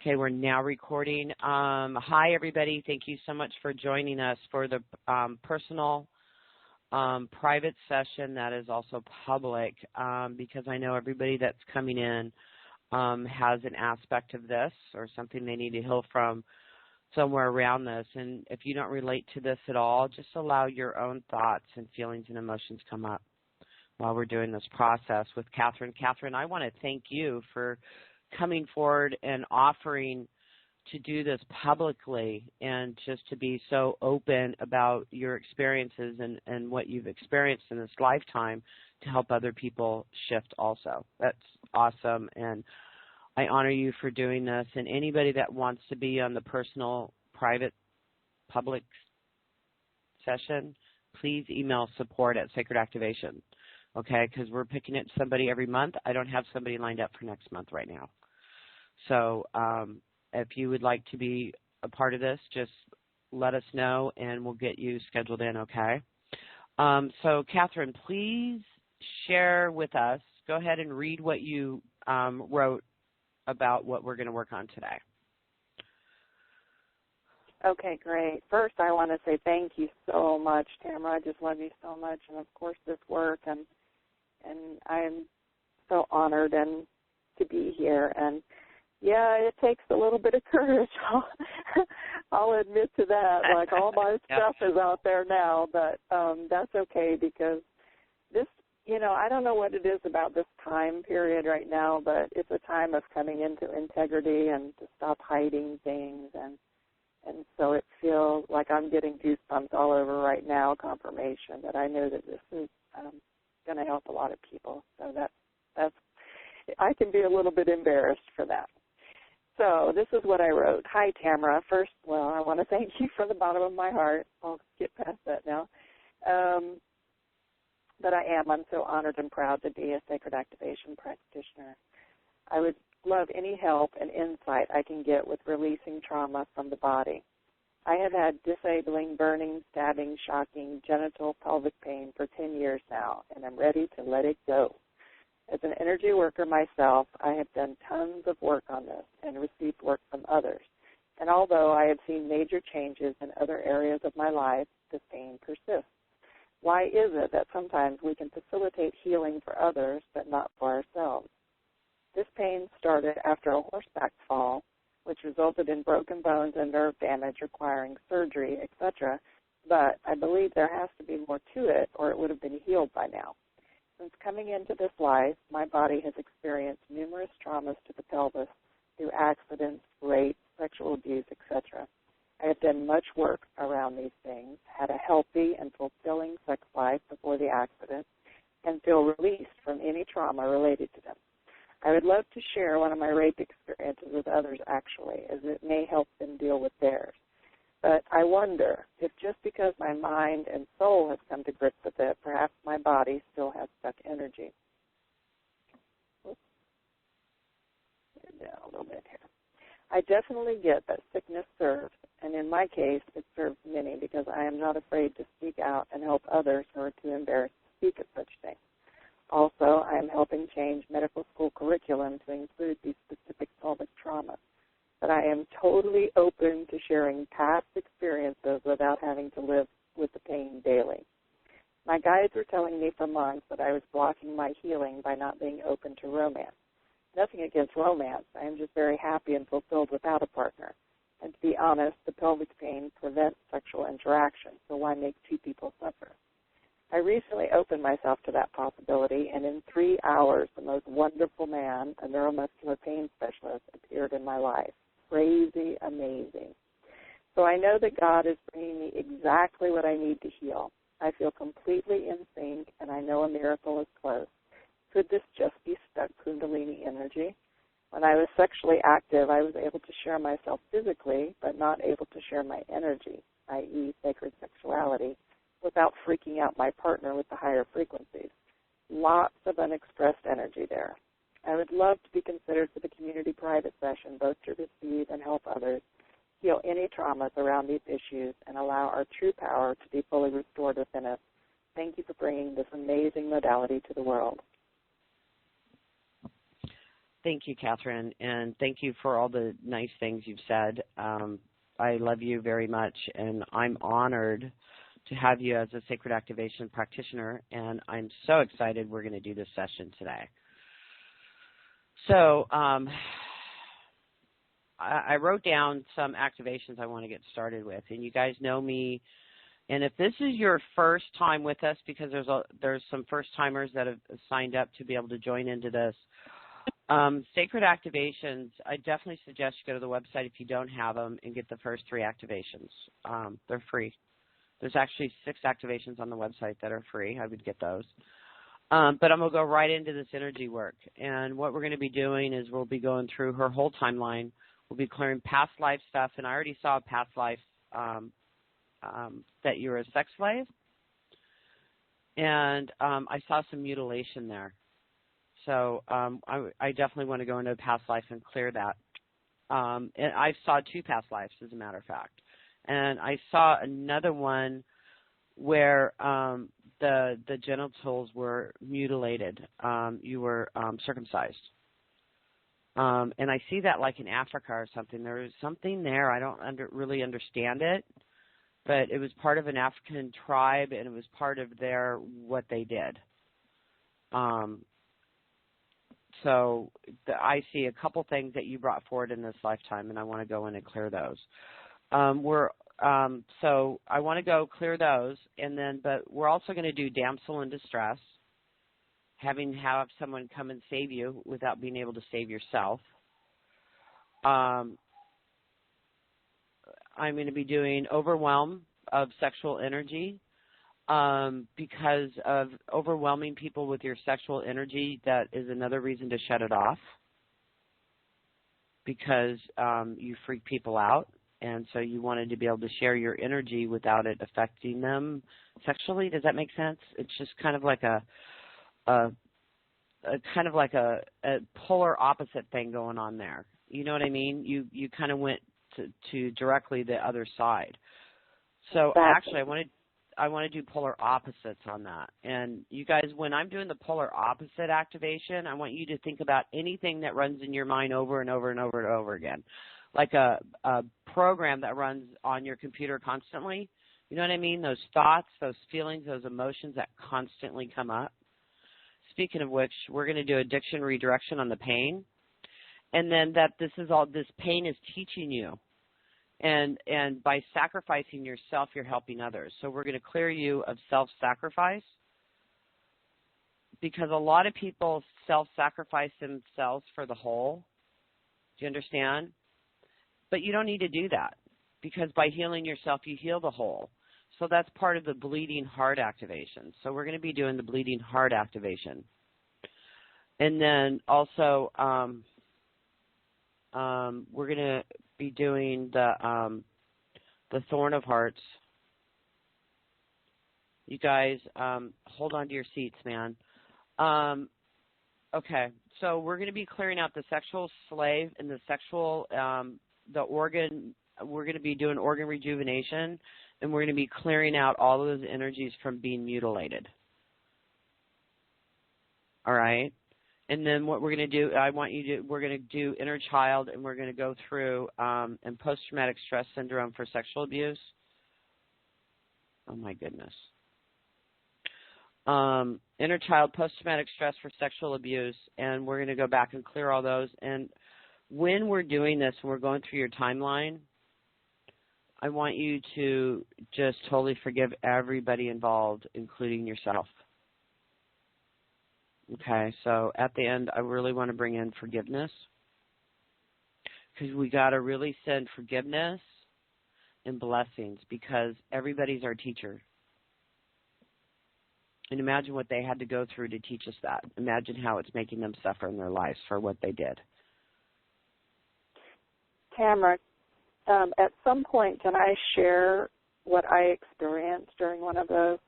Okay, we're now recording. Hi, everybody. Thank you so much for joining us for the personal private session that is also public because I know everybody that's coming in has an aspect of this or something they need to heal from somewhere around this. And if you don't relate to this at all, just allow your own thoughts and feelings and emotions come up while we're doing this process with Katherine. Katherine, I want to thank you for coming forward and offering to do this publicly and just to be so open about your experiences and what you've experienced in this lifetime to help other people shift also. That's awesome, and I honor you for doing this. And anybody that wants to be on the personal, private, public session, please email support@sacredactivation, okay, because we're picking up somebody every month. I don't have somebody lined up for next month right now. So if you would like to be a part of this, just let us know, and we'll get you scheduled in, okay? So, Katherine, please share with us. Go ahead and read what you wrote about what we're going to work on today. Okay, great. First, I want to say thank you so much, Tamra. I just love you so much, and, of course, this work, and I am so honored and to be here. And yeah, it takes a little bit of courage. I'll admit to that. Like, all my stuff is out there now, but that's okay because this, I don't know what it is about this time period right now, but it's a time of coming into integrity and to stop hiding things. And so it feels like I'm getting goosebumps all over right now, confirmation that I know that this is going to help a lot of people. So that's I can be a little bit embarrassed for that. So this is what I wrote. Hi, Tamra. First, I want to thank you from the bottom of my heart. I'll get past that now. But I'm so honored and proud to be a sacred activation practitioner. I would love any help and insight I can get with releasing trauma from the body. I have had disabling, burning, stabbing, shocking, genital, pelvic pain for 10 years now, and I'm ready to let it go. As an energy worker myself, I have done tons of work on this and received work from others. And although I have seen major changes in other areas of my life, the pain persists. Why is it that sometimes we can facilitate healing for others but not for ourselves? This pain started after a horseback fall, which resulted in broken bones and nerve damage requiring surgery, etc. But I believe there has to be more to it or it would have been healed by now. Since coming into this life, my body has experienced numerous traumas to the pelvis through accidents, rape, sexual abuse, etc. I have done much work around these things, had a healthy and fulfilling sex life before the accident, and feel released from any trauma related to them. I would love to share one of my rape experiences with others, actually, as it may help them deal with theirs. But I wonder if just because my mind and soul has come to grips with it, perhaps my body still has stuck energy. Down a little bit here. I definitely get that sickness serves, and in my case, it serves many because I am not afraid to speak out and help others who are too embarrassed to speak of such things. Also, I am helping change medical school curriculum to include these specific pelvic traumas. But I am totally open to sharing past experiences without having to live with the pain daily. My guides were telling me for months that I was blocking my healing by not being open to romance. Nothing against romance. I am just very happy and fulfilled without a partner. And to be honest, the pelvic pain prevents sexual interaction, so why make two people suffer? I recently opened myself to that possibility, and in 3 hours, the most wonderful man, a neuromuscular pain specialist, appeared in my life. Crazy, amazing. So I know that God is bringing me exactly what I need to heal. I feel completely in sync, and I know a miracle is close. Could this just be stuck Kundalini energy? When I was sexually active, I was able to share myself physically, but not able to share my energy, i.e. sacred sexuality, without freaking out my partner with the higher frequencies. Lots of unexpressed energy there. I would love to be considered for the community private session, both to receive and help others, heal any traumas around these issues, and allow our true power to be fully restored within us. Thank you for bringing this amazing modality to the world. Thank you, Catherine, and thank you for all the nice things you've said. I love you very much, and I'm honored to have you as a sacred activation practitioner, and I'm so excited we're going to do this session today. So I wrote down some activations I want to get started with, and you guys know me. And if this is your first time with us, because there's some first-timers that have signed up to be able to join into this, sacred activations, I definitely suggest you go to the website if you don't have them and get the first 3 activations. They're free. There's actually 6 activations on the website that are free. I would get those. But I'm going to go right into this energy work. And what we're going to be doing is we'll be going through her whole timeline. We'll be clearing past life stuff. And I already saw a past life that you're a sex slave. And I saw some mutilation there. So I definitely want to go into a past life and clear that. And I saw 2 past lives, as a matter of fact. And I saw another one where the genitals were mutilated. You were circumcised. And I see that like in Africa or something. There was something there. I don't really understand it. But it was part of an African tribe, and it was part of what they did. So I see a couple things that you brought forward in this lifetime, and I want to go in and clear those. So I want to go clear those, but we're also going to do damsel in distress, have someone come and save you without being able to save yourself. I'm going to be doing overwhelm of sexual energy. Because of overwhelming people with your sexual energy, that is another reason to shut it off, because you freak people out, and so you wanted to be able to share your energy without it affecting them sexually. Does that make sense? It's just kind of like a polar opposite thing going on there. You know what I mean? You kind of went to directly the other side. So actually, I want to do polar opposites on that. And you guys, when I'm doing the polar opposite activation, I want you to think about anything that runs in your mind over and over and over and over again, like a program that runs on your computer constantly. You know what I mean? Those thoughts, those feelings, those emotions that constantly come up. Speaking of which, we're going to do addiction redirection on the pain. And then that this pain is teaching you. And by sacrificing yourself, you're helping others. So we're going to clear you of self-sacrifice, because a lot of people self-sacrifice themselves for the whole. Do you understand? But you don't need to do that, because by healing yourself, you heal the whole. So that's part of the bleeding heart activation. So we're going to be doing the bleeding heart activation. And then also we're going to be doing the Thorn of Hearts. You guys, hold on to your seats, man. Okay, so we're going to be clearing out the sexual slave and the sexual, the organ. We're going to be doing organ rejuvenation, and we're going to be clearing out all of those energies from being mutilated. All right? And then what we're going to do, we're going to do inner child, and we're going to go through and post-traumatic stress syndrome for sexual abuse. Oh, my goodness. Inner child, post-traumatic stress for sexual abuse, and we're going to go back and clear all those. And when we're doing this, when we're going through your timeline, I want you to just totally forgive everybody involved, including yourself. Okay, so at the end, I really want to bring in forgiveness, because we got to really send forgiveness and blessings, because everybody's our teacher. And imagine what they had to go through to teach us that. Imagine how it's making them suffer in their lives for what they did. Tamra, at some point, can I share what I experienced during one of those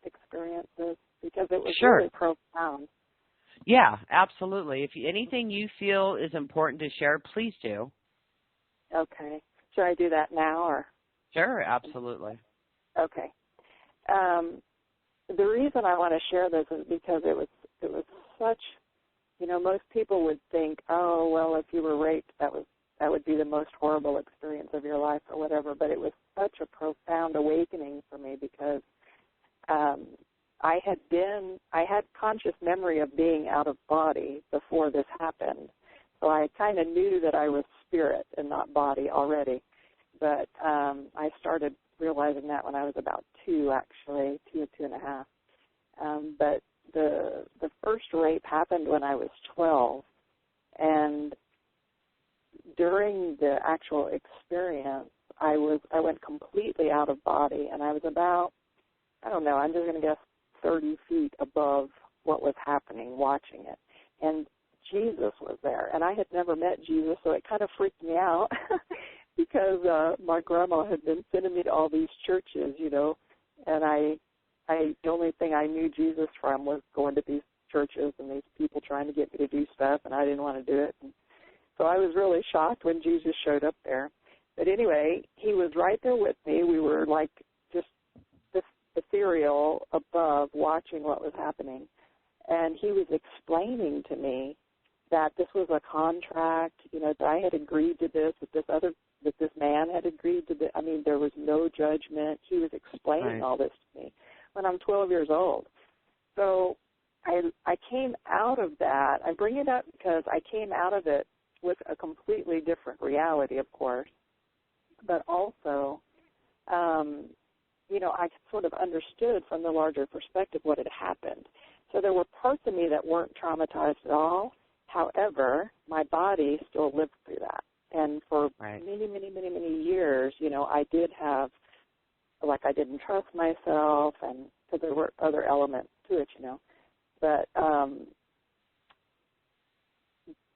experiences? Because it was really profound. Yeah, absolutely. If anything you feel is important to share, please do. Okay. Should I do that now, or? Sure, absolutely. Okay. The reason I want to share this is because it was such most people would think, oh, well, if you were raped, that would be the most horrible experience of your life or whatever. But it was such a profound awakening for me because I had conscious memory of being out of body before this happened. So I kind of knew that I was spirit and not body already. But I started realizing that when I was about 2, actually, 2 and a half. But the first rape happened when I was 12, and during the actual experience, I went completely out of body, and I was about, I don't know, I'm just going to guess 30 feet above what was happening, watching it. And Jesus was there, and I had never met Jesus, so it kind of freaked me out because my grandma had been sending me to all these churches, and the only thing I knew Jesus from was going to these churches and these people trying to get me to do stuff, and I didn't want to do it. And so I was really shocked when Jesus showed up there. But anyway, he was right there with me. We were like just this ethereal above watching what was happening. And he was explaining to me that this was a contract, that I had agreed to this, that this man had agreed to this. I mean, there was no judgment. He was explaining all this to me when I'm 12 years old. So I came out of that. I bring it up because I came out of it with a completely different reality, of course, but also, I sort of understood from the larger perspective what had happened. So there were parts of me that weren't traumatized at all. However, my body still lived through that. And for many, many, many, many years, I did have, I didn't trust myself, and because there were other elements to it, But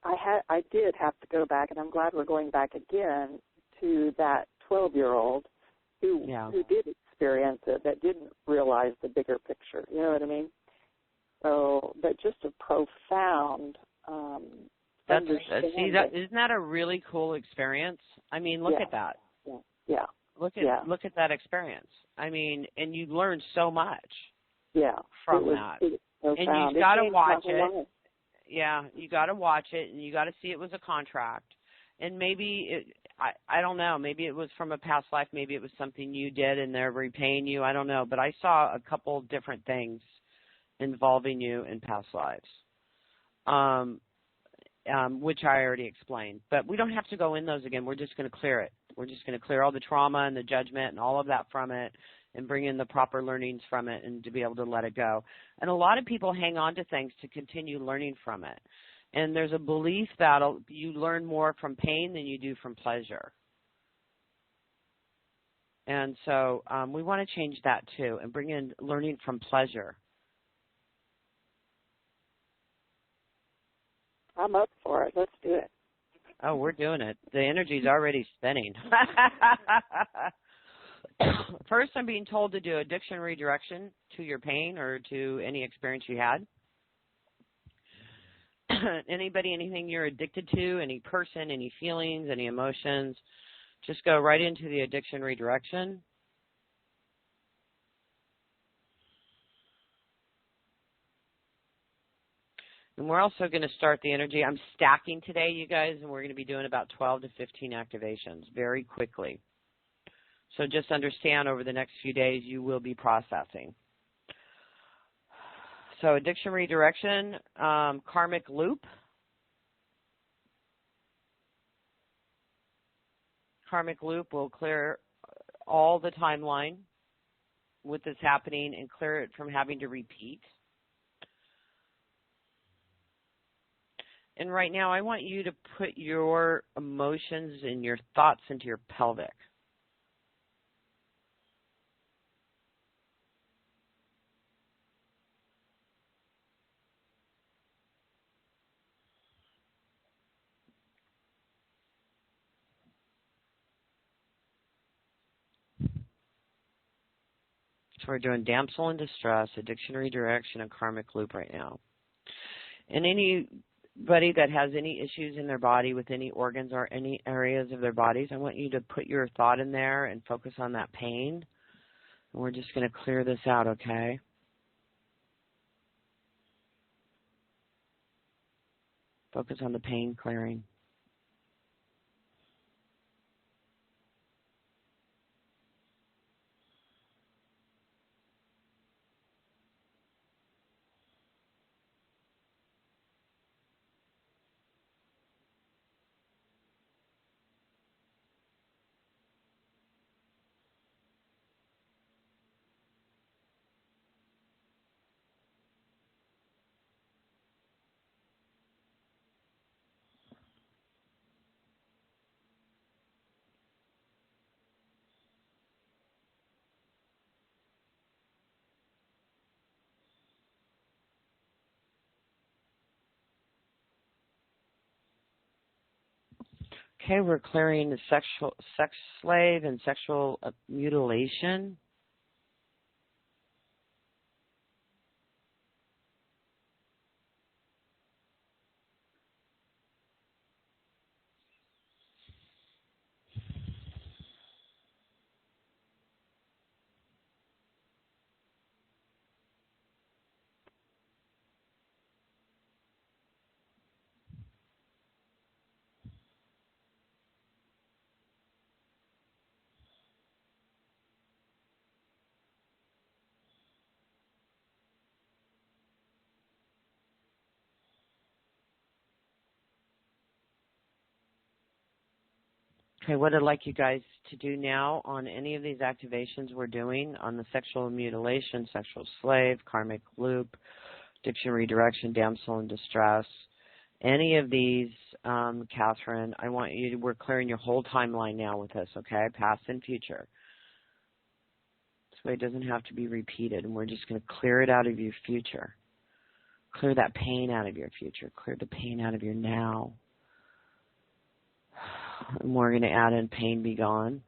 I did have to go back, and I'm glad we're going back again to that 12-year-old who did experience it, that didn't realize the bigger picture. You know what I mean? So, but just a profound understanding. Isn't that a really cool experience? I mean, look at that. Yeah. Look at that experience. I mean, and you learn so much. From that. And you've got to watch it. Yeah, you got to watch it, and you got to see it was a contract. And maybe I don't know. Maybe it was from a past life. Maybe it was something you did, and they're repaying you. I don't know. But I saw a couple different things involving you in past lives, which I already explained. But we don't have to go in those again. We're just going to clear it. We're just going to clear all the trauma and the judgment and all of that from it, and bring in the proper learnings from it, and to be able to let it go. And a lot of people hang on to things to continue learning from it. And there's a belief that you learn more from pain than you do from pleasure. And so we want to change that too and bring in learning from pleasure. I'm up for it. Let's do it. Oh, we're doing it. The energy's already spinning. First, I'm being told to do addiction redirection to your pain or to any experience you had. Anybody, anything you're addicted to, any person, any feelings, any emotions, just go right into the addiction redirection. And we're also going to start the energy. I'm stacking today, you guys, and we're going to be doing about 12 to 15 activations very quickly. So just understand over the next few days you will be processing. So addiction redirection, Karmic Loop. Karmic Loop will clear all the timeline with this happening and clear it from having to repeat. And right now I want you to put your emotions and your thoughts into your pelvic. So we're doing Damsel in Distress, Addiction Redirection, and Karmic Loop right now. And anybody that has any issues in their body with any organs or any areas of their bodies, I want you to put your thought in there and focus on that pain. And we're just going to clear this out, okay? Focus on the pain clearing. Okay, we're clearing the sex slave and sexual mutilation. Okay, what I'd like you guys to do now on any of these activations we're doing on the sexual mutilation, sexual slave, karmic loop, addiction redirection, damsel in distress, any of these, Catherine, I want you to, we're clearing your whole timeline now with us, okay, past and future. This way it doesn't have to be repeated, and we're just going to clear it out of your future. Clear that pain out of your future. Clear the pain out of your now. And we're going to add in pain be gone.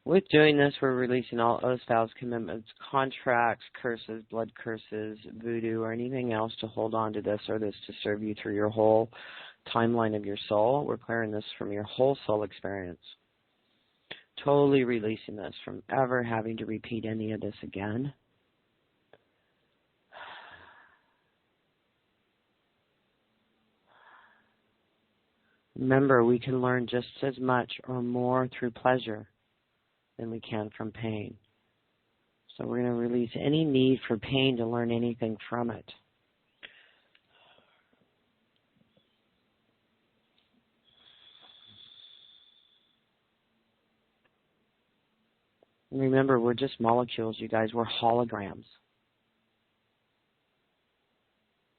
With doing this, we're releasing all oaths, vows, commitments, contracts, curses, blood curses, voodoo, or anything else to hold on to this or this to serve you through your whole timeline of your soul. We're clearing this from your whole soul experience. Totally releasing this from ever having to repeat any of this again. Remember, we can learn just as much or more through pleasure than we can from pain. So we're going to release any need for pain to learn anything from it. And remember, we're just molecules, you guys. We're holograms.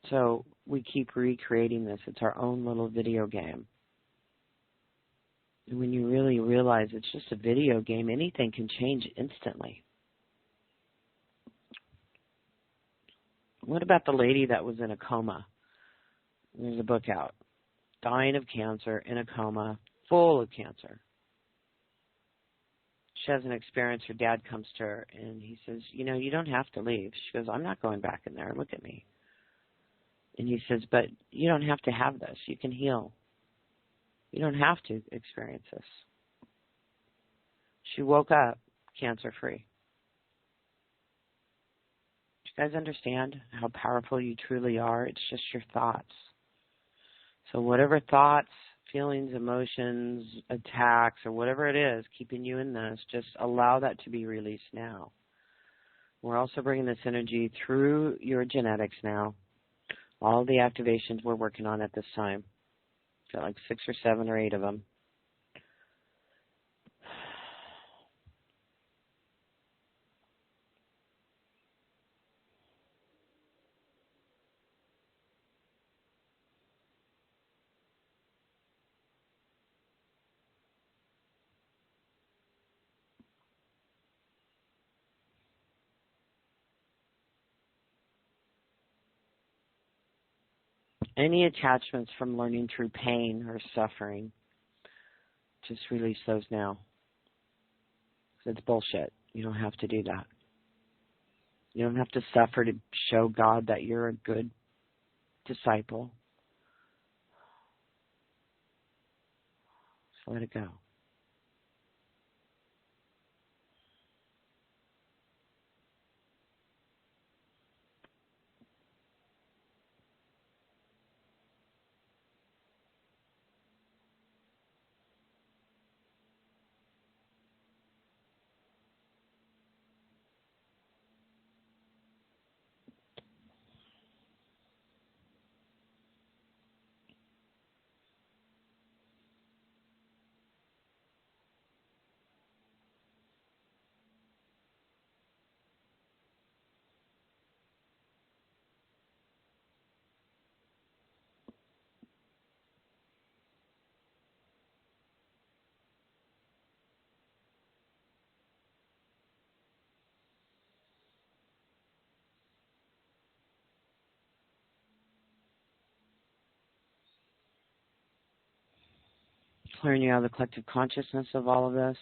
So we keep recreating this. It's our own little video game. And when you really realize it's just a video game, anything can change instantly. What about the lady that was in a coma? There's a book out. Dying of cancer, in a coma, full of cancer. She has an experience. Her dad comes to her and he says, you know, you don't have to leave. She goes, I'm not going back in there. Look at me. And he says, but you don't have to have this. You can heal. You don't have to experience this. She woke up cancer-free. Do you guys understand how powerful you truly are? It's just your thoughts. So whatever thoughts, feelings, emotions, attacks, or whatever it is keeping you in this, just allow that to be released now. We're also bringing this energy through your genetics now. All the activations we're working on at this time. Got like 6 or 7 or 8 of them. Any attachments from learning through pain or suffering, just release those now. It's bullshit. You don't have to do that. You don't have to suffer to show God that you're a good disciple. So let it go. Clearing you out of the collective consciousness of all of this.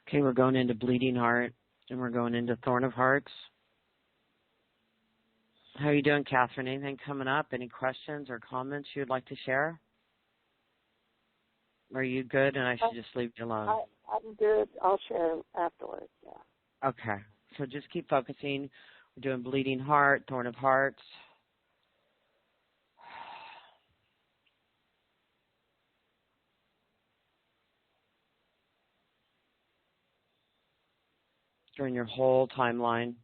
Okay, we're going into Bleeding Heart, and we're going into Thorn of Hearts. How are you doing, Catherine? Anything coming up? Any questions or comments you'd like to share? Are you good, and I should just leave you alone? I'm good. I'll share afterwards, yeah. Okay, so just keep focusing. We're doing Bleeding Heart, Thorn of Hearts. During your whole timeline.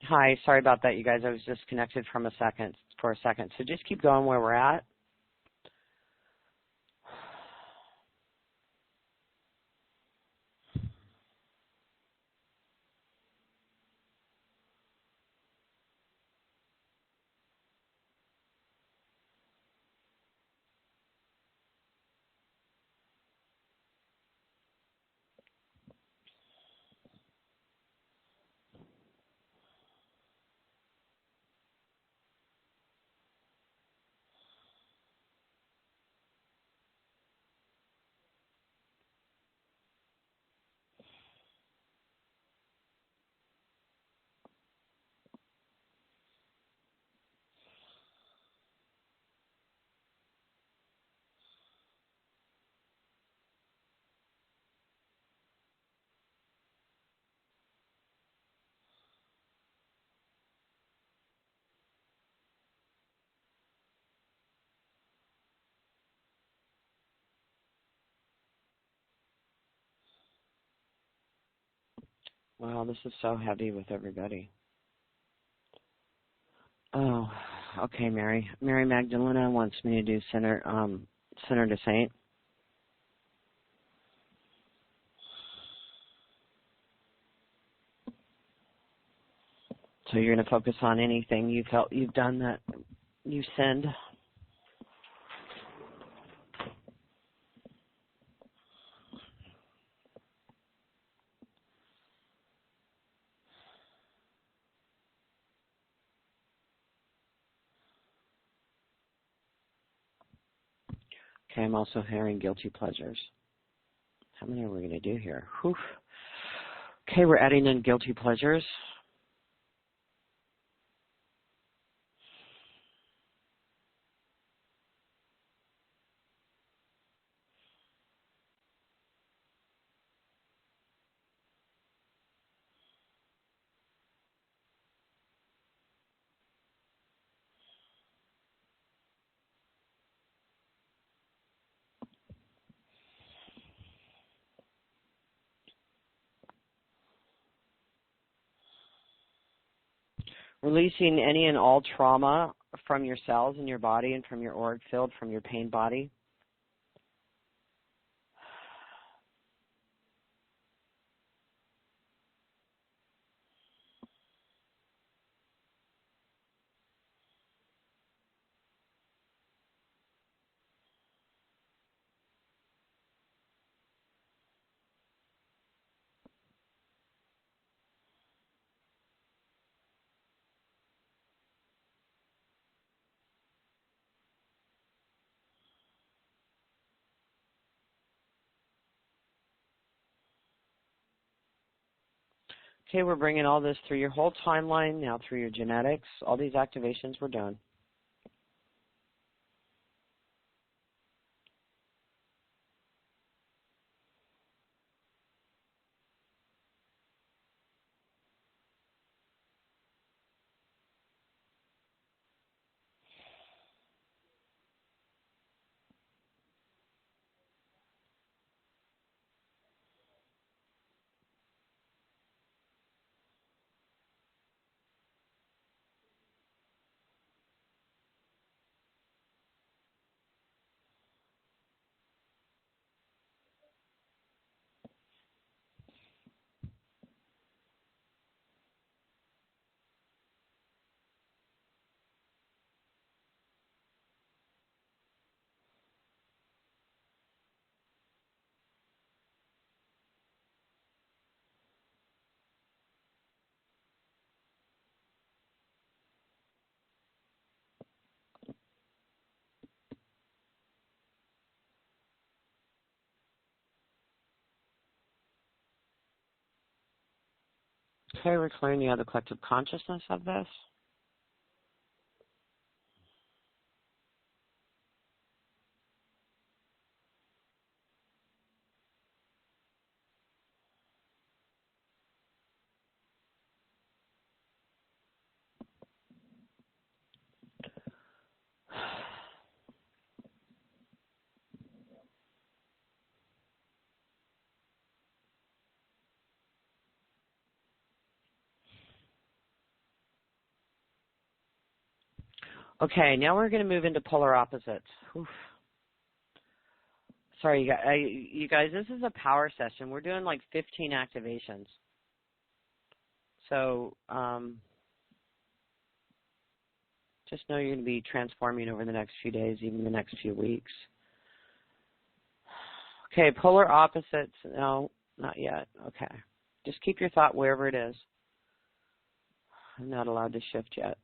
Hi, sorry about that, you guys. I was disconnected for a second. So just keep going where we're at. Wow, this is so heavy with everybody. Oh, okay, Mary. Mary Magdalena wants me to do Sinner to Saint. So you're going to focus on anything you felt you've done that you sinned. Okay, I'm also hearing guilty pleasures. How many are we going to do here? Whew. Okay, we're adding in guilty pleasures. Releasing any and all trauma from your cells in your body and from your auric field, from your pain body. Okay, we're bringing all this through your whole timeline, now through your genetics. All these activations were done. Okay, we're clearing the other collective consciousness of this. Okay, now we're going to move into polar opposites. Oof. Sorry, you guys, this is a power session. We're doing like 15 activations. So just know you're going to be transforming over the next few days, even the next few weeks. Okay, polar opposites. No, not yet. Okay. Just keep your thought wherever it is. I'm not allowed to shift yet.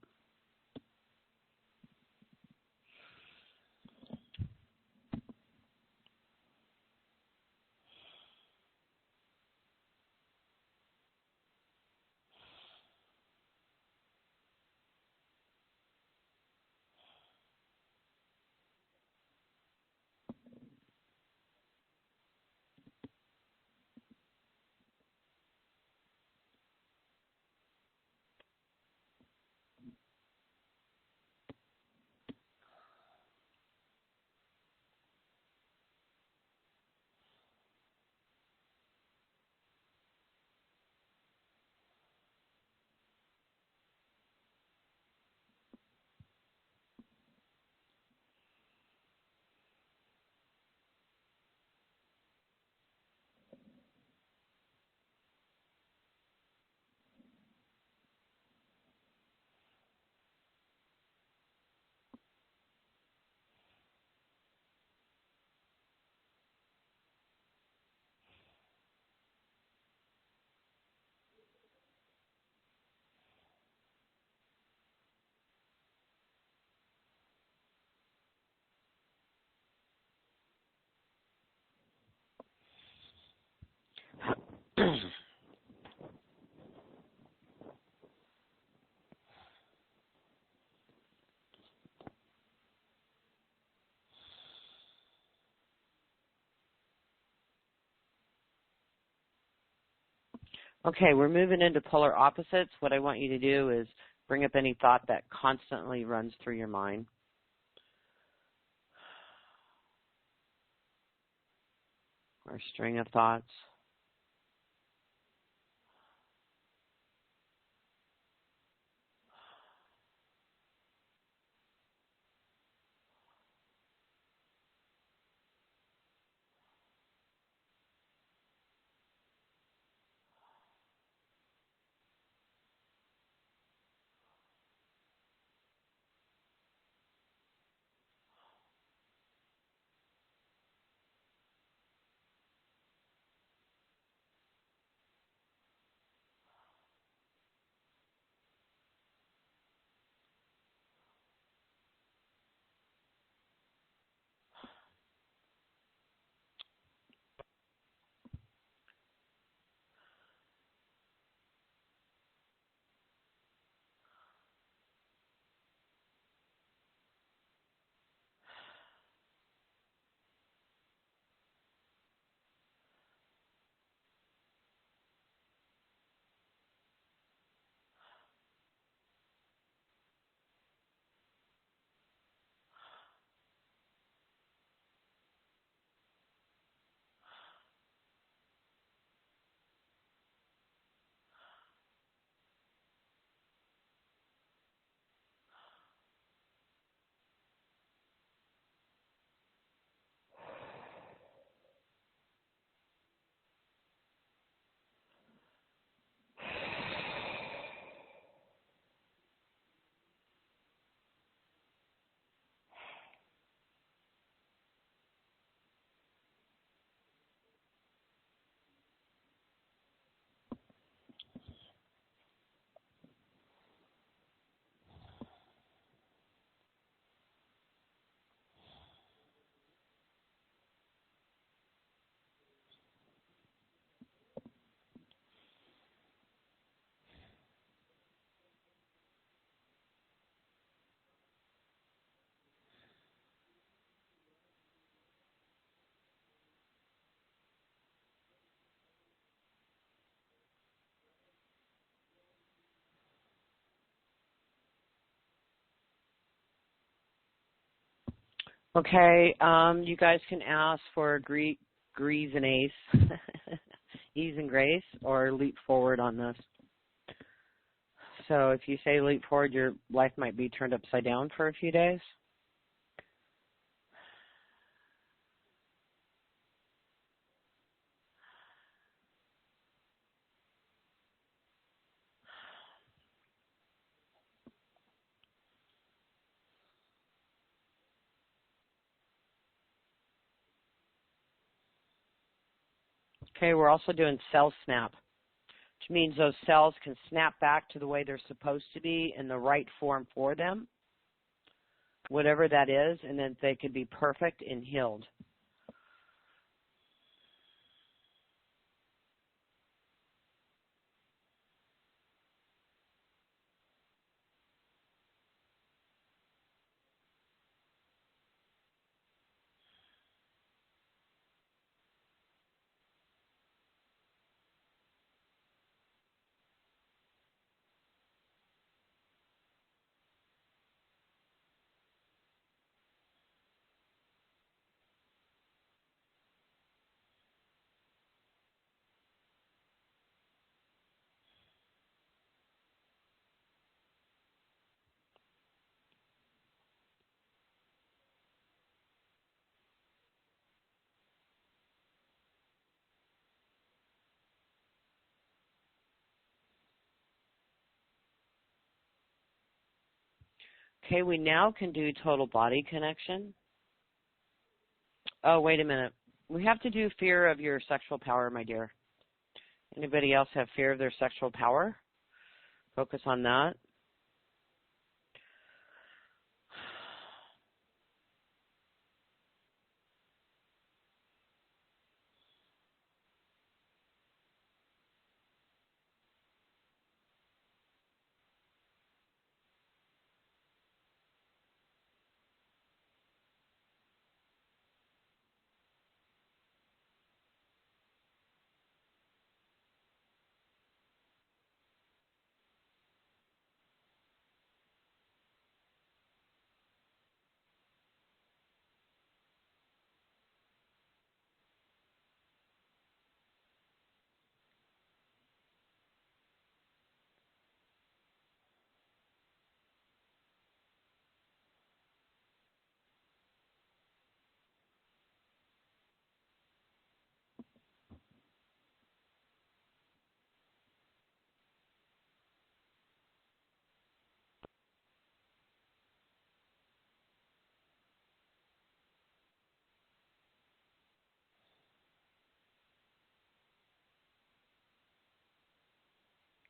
Okay, we're moving into polar opposites. What I want you to do is bring up any thought that constantly runs through your mind. Or string of thoughts. Okay, you guys can ask for grease and ace, ease and grace, or leap forward on this. So if you say leap forward, your life might be turned upside down for a few days. Okay, we're also doing cell snap, which means those cells can snap back to the way they're supposed to be in the right form for them, whatever that is, and then they could be perfect and healed. Okay, we now can do total body connection. Oh, wait a minute. We have to do fear of your sexual power, my dear. Anybody else have fear of their sexual power? Focus on that.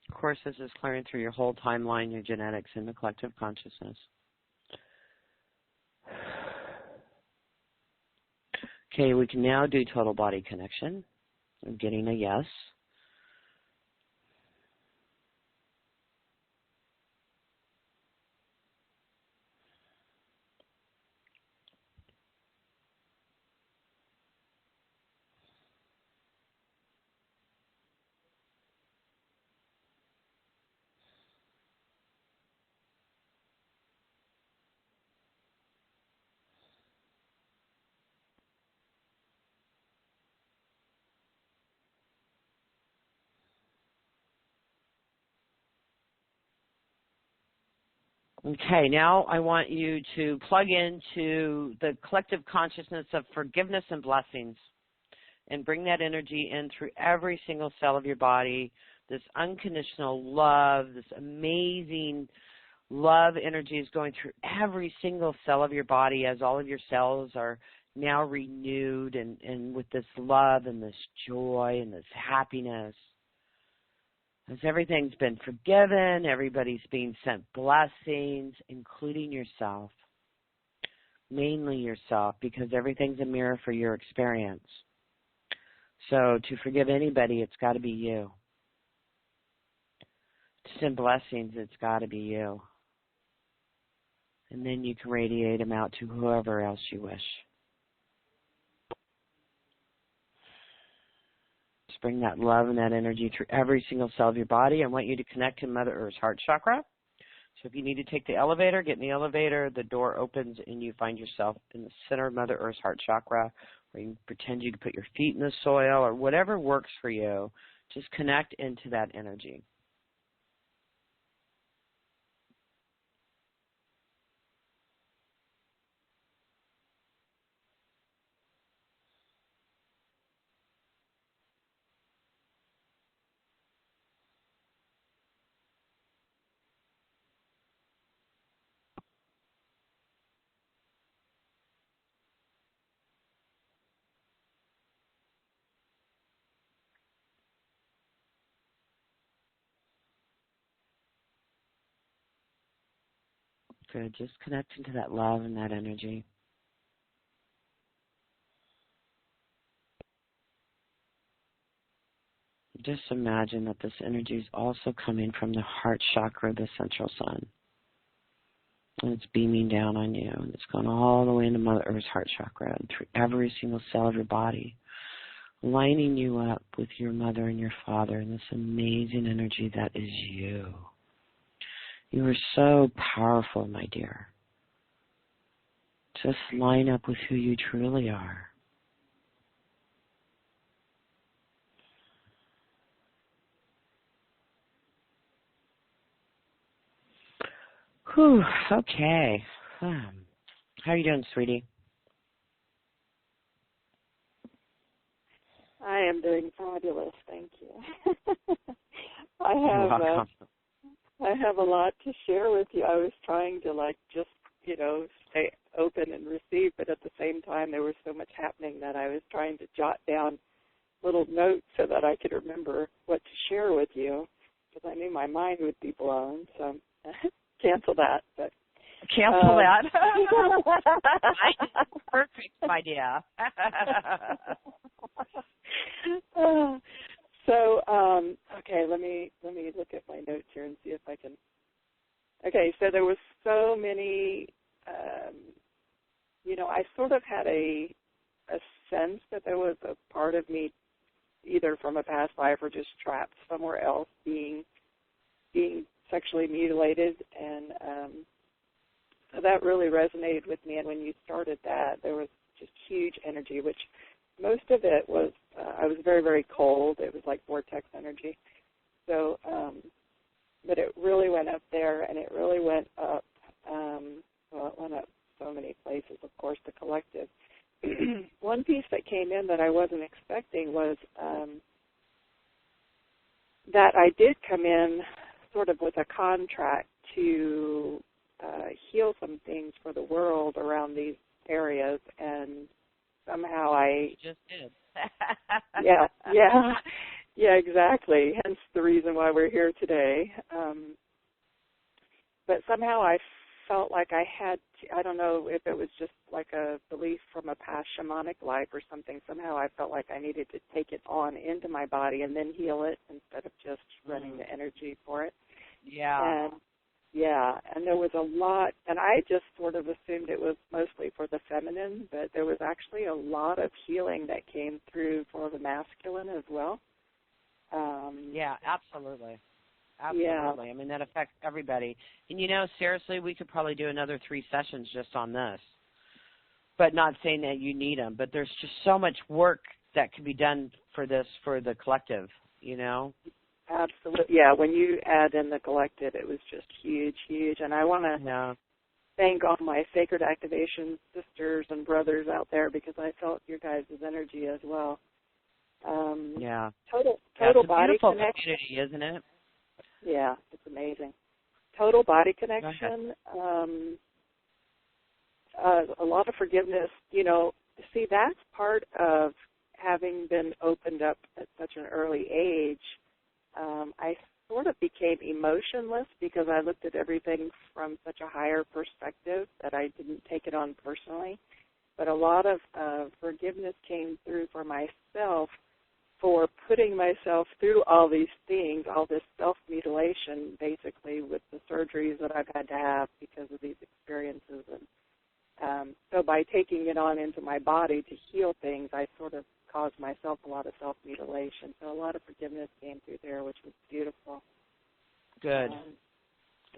Of course, this is clearing through your whole timeline, your genetics, and the collective consciousness. Okay, we can now do total body connection. I'm getting a yes. Okay, now I want you to plug into the collective consciousness of forgiveness and blessings and bring that energy in through every single cell of your body, this unconditional love, this amazing love energy is going through every single cell of your body as all of your cells are now renewed and with this love and this joy and this happiness. As everything's been forgiven, everybody's being sent blessings, including yourself, mainly yourself, because everything's a mirror for your experience. So to forgive anybody, it's got to be you. To send blessings, it's got to be you. And then you can radiate them out to whoever else you wish. Just bring that love and that energy through every single cell of your body. I want you to connect to Mother Earth's heart chakra. So if you need to take the elevator, get in the elevator, the door opens and you find yourself in the center of Mother Earth's heart chakra, or you can pretend you can put your feet in the soil or whatever works for you. Just connect into that energy. Good. Just connect into that love and that energy. Just imagine that this energy is also coming from the heart chakra, the central sun. And it's beaming down on you. And it's going all the way into Mother Earth's heart chakra and through every single cell of your body, lining you up with your mother and your father and this amazing energy that is you. You are so powerful, my dear. Just line up with who you truly are. Whew, okay. How are you doing, sweetie? I am doing fabulous, thank you. You're welcome. I have a lot to share with you. I was trying to just stay open and receive, but at the same time there was so much happening that I was trying to jot down little notes so that I could remember what to share with you, because I knew my mind would be blown. So cancel that. But cancel that. Perfect idea. Okay, let me look at my notes here and see if I can. Okay, so there was so many. I sort of had a sense that there was a part of me, either from a past life or just trapped somewhere else, being sexually mutilated, and so that really resonated with me. And when you started that, there was just huge energy, which most of it was, I was very, very cold. It was like vortex energy. So, but it really went up there, and it really went up, it went up so many places, of course, the collective. One piece that came in that I wasn't expecting was that I did come in sort of with a contract to heal some things for the world around these areas, and somehow You just did. Yeah, exactly. Hence the reason why we're here today. But somehow I felt like I had to, I don't know if it was just like a belief from a past shamanic life or something. Somehow I felt like I needed to take it on into my body and then heal it instead of just running the energy for it. Yeah. And there was a lot, and I just sort of assumed it was mostly for the feminine, but there was actually a lot of healing that came through for the masculine as well. Yeah, absolutely. Yeah. I mean, that affects everybody. And, seriously, we could probably do another 3 sessions just on this. But not saying that you need them, but there's just so much work that can be done for this, for the collective, Absolutely. Yeah, when you add in the collective, it was just huge. And I want to thank all my sacred activation sisters and brothers out there, because I felt your guys' energy as well. Total body connection, isn't it? Yeah, it's amazing. Total body connection. A lot of forgiveness. See, that's part of having been opened up at such an early age. I sort of became emotionless because I looked at everything from such a higher perspective that I didn't take it on personally. But a lot of forgiveness came through for myself for putting myself through all these things, all this self-mutilation, basically, with the surgeries that I've had to have because of these experiences. And so by taking it on into my body to heal things, I sort of caused myself a lot of self-mutilation. So a lot of forgiveness came through there, which was beautiful. Good.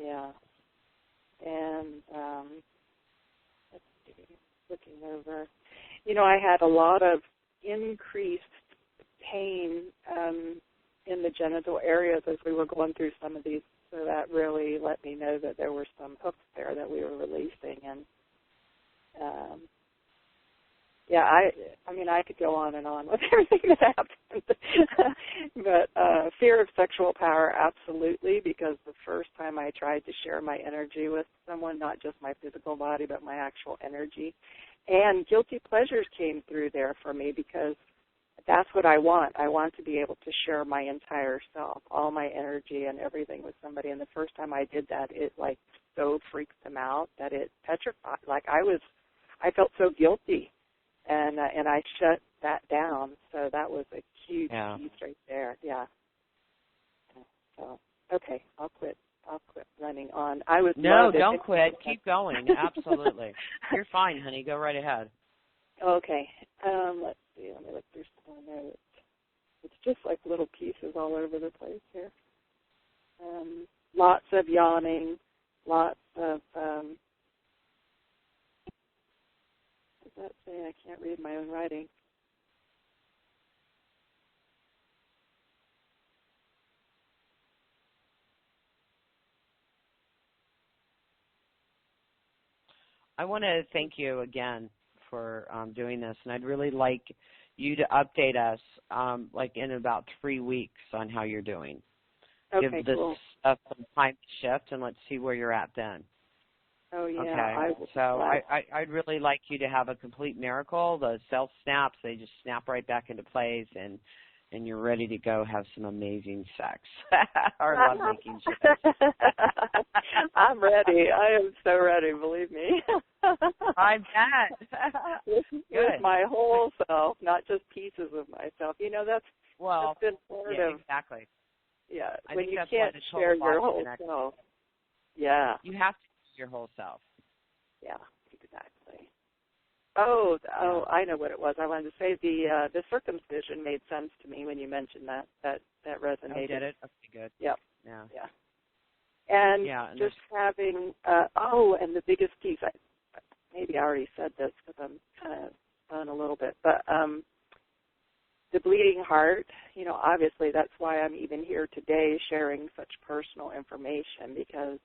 Yeah. And let's see, looking over, I had a lot of increased pain in the genital areas as we were going through some of these. So that really let me know that there were some hooks there that we were releasing. And I could go on and on with everything that happened. But fear of sexual power, absolutely, because the first time I tried to share my energy with someone, not just my physical body, but my actual energy, and guilty pleasures came through there for me because that's what I want. I want to be able to share my entire self, all my energy and everything with somebody. And the first time I did that, it so freaked them out that it petrified. I felt so guilty. And I shut that down. So that was a huge piece right there. Yeah. So okay, I'll quit running on. No, don't quit. Keep going. Absolutely. You're fine, honey. Go right ahead. Okay. Let's see. Let me look through some more notes. It's just like little pieces all over the place here. Lots of yawning. Lots of. What does that say? I can't read my own writing. I want to thank you again for doing this, and I'd really like you to update us in about 3 weeks on how you're doing. Okay, give this cool. stuff some time to shift, and let's see where you're at then. Oh, yeah. Okay. I'd really like you to have a complete miracle. The cell snaps, they just snap right back into place, and you're ready to go have some amazing sex or love-making shit. I'm ready. I am so ready, believe me. I bet. With my whole self, not just pieces of myself. That's been part of. Exactly. Yeah, I when think you that's can't share your whole self. Yeah. You have to use your whole self. Yeah, exactly. Oh, I know what it was. I wanted to say the circumcision made sense to me when you mentioned that. That resonated. Oh, did it? Okay, good. Yep. Yeah. Yeah. And just having, and the biggest piece, maybe I already said this because I'm kind of spun a little bit, but the bleeding heart, obviously that's why I'm even here today sharing such personal information because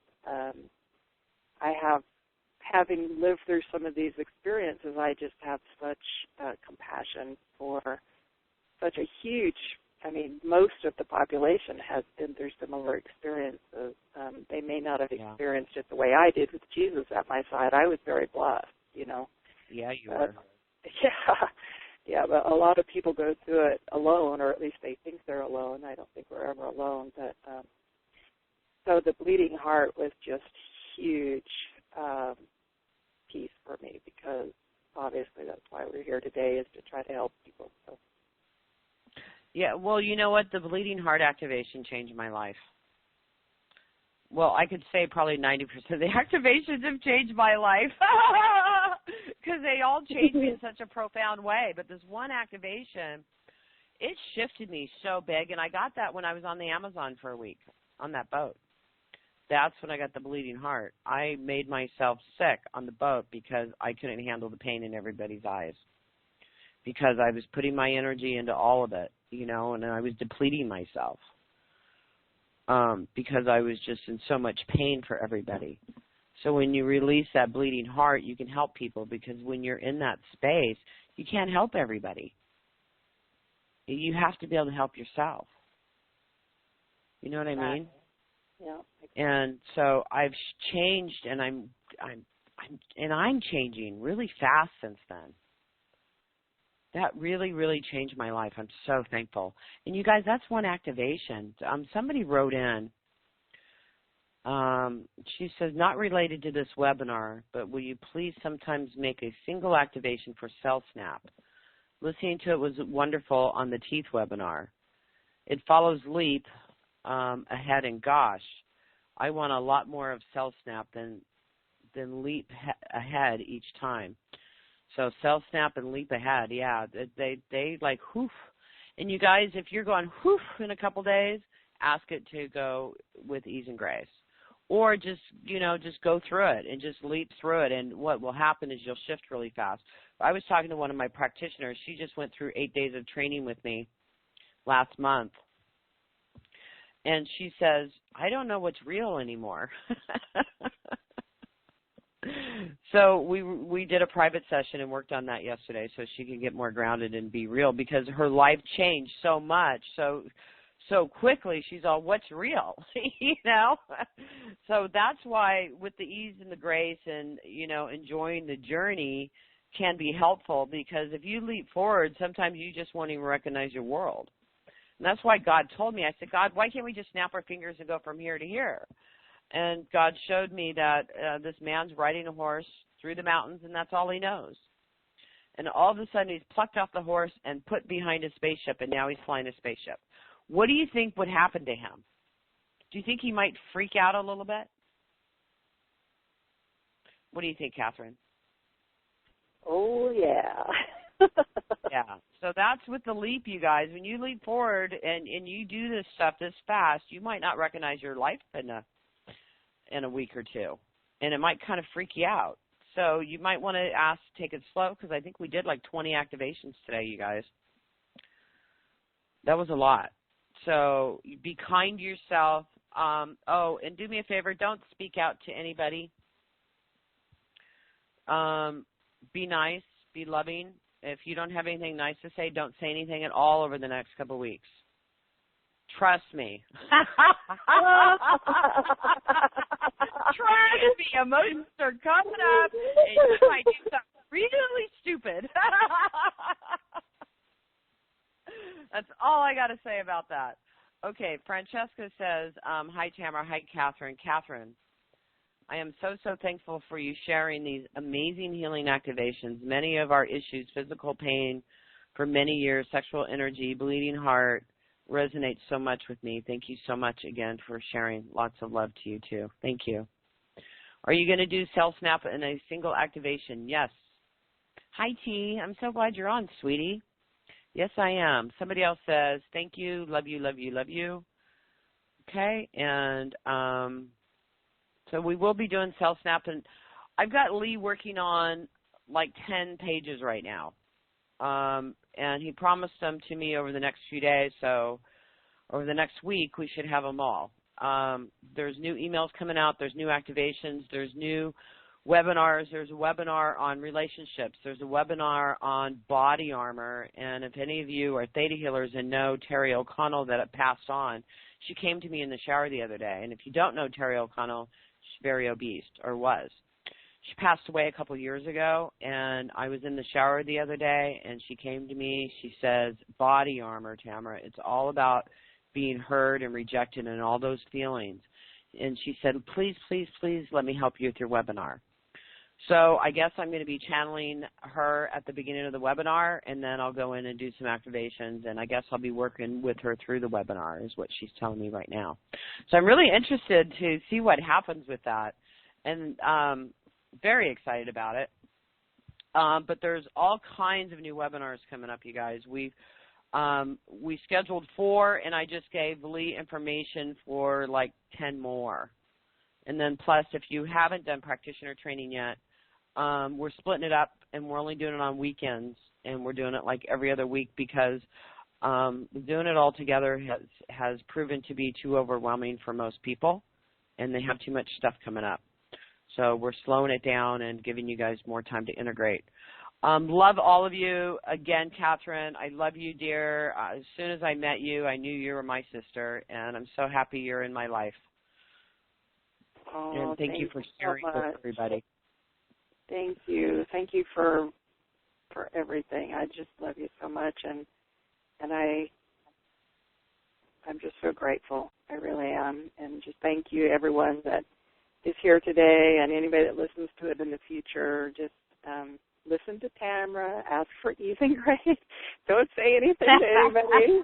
having lived through some of these experiences, I just have such compassion for such a huge, most of the population has been through similar experiences. They may not have experienced it the way I did with Jesus at my side. I was very blessed, Yeah, you were. Yeah, but a lot of people go through it alone, or at least they think they're alone. I don't think we're ever alone. But so the bleeding heart was just huge piece for me because obviously that's why we're here today is to try to help people. So. Yeah, well, you know what? The bleeding heart activation changed my life. Well, I could say probably 90% of the activations have changed my life because they all changed me in such a profound way. But this one activation, it shifted me so big, and I got that when I was on the Amazon for a week on that boat. That's when I got the bleeding heart. I made myself sick on the boat because I couldn't handle the pain in everybody's eyes because I was putting my energy into all of it, and I was depleting myself. Because I was just in so much pain for everybody. So when you release that bleeding heart, you can help people because when you're in that space, you can't help everybody. You have to be able to help yourself. You know what I mean? Yeah. And so I've changed, and I'm changing really fast since then. That really, really changed my life. I'm so thankful. And you guys, that's one activation. Somebody wrote in. She says, not related to this webinar, but will you please sometimes make a single activation for Cell Snap? Listening to it was wonderful on the teeth webinar. It follows Leap ahead, and gosh, I want a lot more of Cell Snap than Leap ahead each time. So Cell Snap and Leap Ahead, yeah, they like whoof. And you guys, if you're going whoof in a couple days, ask it to go with Ease and Grace. or just, just go through it and just leap through it. And what will happen is you'll shift really fast. I was talking to one of my practitioners. She just went through 8 days of training with me last month. And she says, I don't know what's real anymore. So we did a private session and worked on that yesterday so she could get more grounded and be real, because her life changed so much, so quickly. She's all, what's real? So that's why with the ease and the grace and, enjoying the journey can be helpful, because if you leap forward, sometimes you just won't even recognize your world. And that's why God told me, I said, God, why can't we just snap our fingers and go from here to here? And God showed me that this man's riding a horse through the mountains, and that's all he knows. And all of a sudden, he's plucked off the horse and put behind a spaceship, and now he's flying a spaceship. What do you think would happen to him? Do you think he might freak out a little bit? What do you think, Katherine? Oh, yeah. Yeah. So that's with the leap, you guys. When you leap forward and you do this stuff this fast, you might not recognize your life in a week or two, and it might kind of freak you out. So you might want to take it slow, because I think we did like 20 activations today, you guys. That was a lot. So be kind to yourself. And do me a favor, don't speak out to anybody. Be nice, be loving. If you don't have anything nice to say, don't say anything at all over the next couple of weeks. Trust me. Trust me, emotions are coming up, and you might do something really stupid. That's all I got to say about that. Okay, Francesca says, hi, Tamra. Hi, Katherine. Katherine, I am so thankful for you sharing these amazing healing activations. Many of our issues, physical pain for many years, sexual energy, bleeding heart, resonates so much with me. Thank you so much again for sharing. Lots of love to you, too. Thank you. Are you going to do Cell Snap in a single activation? Yes. Hi, T. I'm so glad you're on, sweetie. Yes, I am. Somebody else says, thank you, love you, love you, love you. Okay, and so we will be doing Cell Snap, and I've got Lee working on like 10 pages right now. And he promised them to me over the next few days, so over the next week we should have them all. There's new emails coming out, there's new activations, there's new webinars. There's a webinar on relationships. There's a webinar on body armor, and if any of you are theta healers and know Terry O'Connell that it passed on, she came to me in the shower the other day, and if you don't know Terry O'Connell, she's very obese, or was. She passed away a couple years ago, and I was in the shower the other day, and she came to me. She says, body armor, Tamra. It's all about being heard and rejected and all those feelings. And she said, please, please, please let me help you with your webinar. So I guess I'm going to be channeling her at the beginning of the webinar, and then I'll go in and do some activations, and I guess I'll be working with her through the webinar is what she's telling me right now. So I'm really interested to see what happens with that, and very excited about it. But there's all kinds of new webinars coming up, you guys. We scheduled 4, and I just gave Lee information for like 10 more. And then plus, if you haven't done practitioner training yet, we're splitting it up, and we're only doing it on weekends, and we're doing it like every other week because doing it all together has proven to be too overwhelming for most people, and they have too much stuff coming up. So we're slowing it down and giving you guys more time to integrate. Love all of you. Again, Katherine, I love you, dear. As soon as I met you, I knew you were my sister, and I'm so happy you're in my life. Oh, and thank you for sharing so with everybody. Thank you. Thank you for everything. I just love you so much, and I'm just so grateful. I really am. And just thank you, everyone that is here today, and anybody that listens to it in the future. Just listen to Tamra, ask for ease and grace. Don't say anything to anybody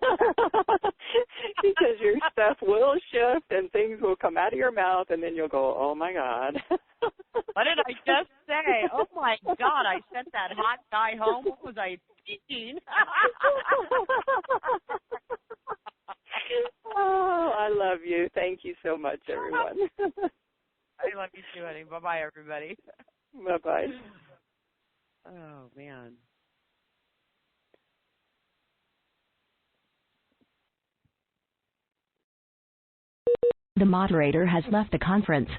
because your stuff will shift and things will come out of your mouth, and then you'll go, oh, my God. What did I just say? Oh, my God, I sent that hot guy home. What was I thinking? Oh, I love you. Thank you so much, everyone. I love you too, honey. Bye-bye, everybody. Bye-bye. Oh, man. The moderator has left the conference.